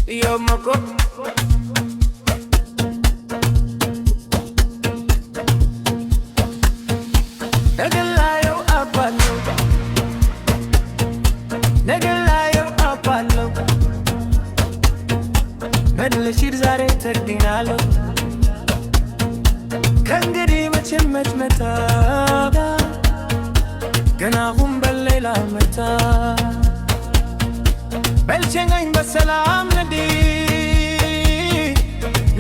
Yo moko Nagalayo apalo Nagalayo apalo Medleshir zare terdinalo Kangiri machimmet meta Ganahum ballela meta Belchengain basalam nadi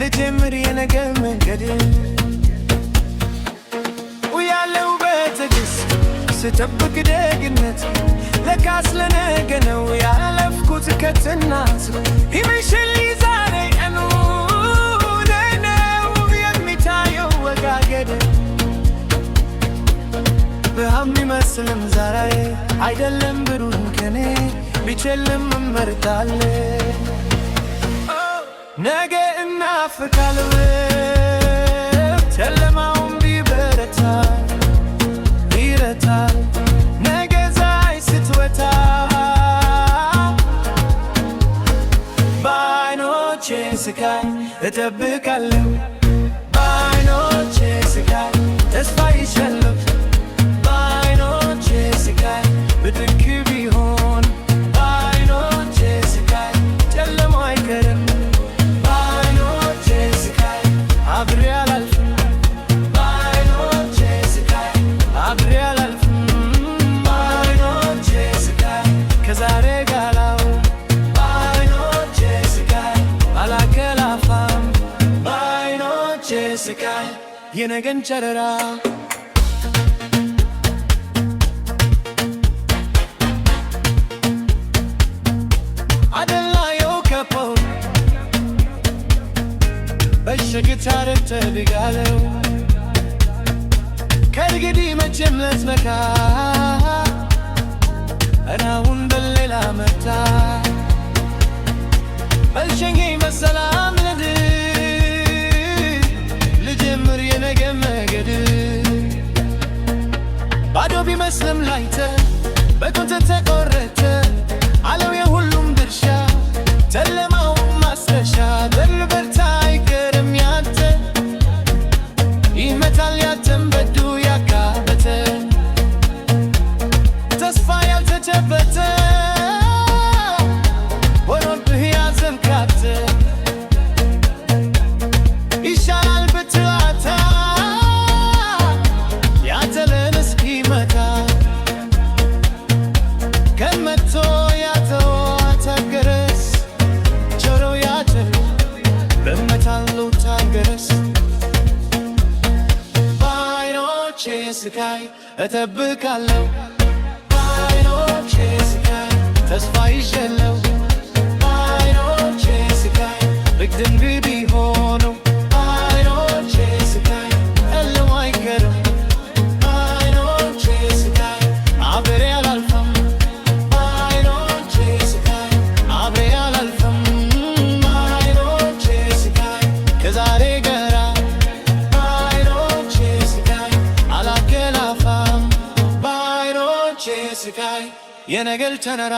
Lejemri yenege mengedi Uyaለው betegis Sitabuk ደግነት ለካስ ለነገ ነው ያለፍኩት ከትናንት ይመሽል ዛሬ ቀኑ ነው የሚታየው ወጋገድ በሚመስልም ዛሬ አይደለም ብሩህ ከኔ ቢችልም እመርጣለሁ ነገ እናፍቃለሁ ጨለማውም ቢበረታ ይረታል ነገ ፀሐይ ስትወጣ በዓይኖቼ ስቃይ እጠብቃለሁ በዓይኖቼ ስቃይ ተስፋ ይዣለሁ በዓይኖቼ ስቃይ ብድግ ቢሆን በዓይኖቼ ስቃይ ጨለማው አይቀርም በዓይኖቼ ስቃይ አብሬ አላልፍም በዓይኖቼ ስቃይ አብሬ አላልፍም በዓይኖቼ ስቃይ ከዛሬ ጋራው በዓይኖቼ ስቃይ አላከላፋም በዓይኖቼ ስቃይ የነገን ጨረራ በሽግታር ተብጋለው ከእንግዲህ መቼም ልትመካ እናሁን በሌላ መታ በልሸኘኝ በሰላም ልጀምር የነገ መንገድ ባዶ ቢመስልም ላይተ በቁንጥ ተቆረጠ አለው የሁሉም ድርሻ ጨለማው ማስረሻ በርታ አይቀርም ያንተ ይመታል ያንተን በዱ ያካበተ ተስፋ ያልተጨበጠ ሆኖብህ ያዘንካተ ይሻላል ብትላታ ያንተን እስኪመታ ከመቶ ያተው አታገረስ ጆሮ ያጭር በመታለው ታገረስ በዓይኖቼ ስቃይ እጠብቃለሁ በዓይኖቼ ስቃይ ተስፋ ይዣለሁ በዓይኖቼ ስቃይ ብድግ ቢሆነው በዓይኖቼ ስቃይ ጨለማው አይቀርም በዓይኖቼ ስቃይ አብሬ አላልፍም በዓይኖቼ ስቃይ አብሬ አላልፍም በዓይኖቼ ስቃይ ከዛሬ ጋራ በዓይኖቼ ስቃይ አላከላፋም በዓይኖቼ ስቃይ የነገል ተነራ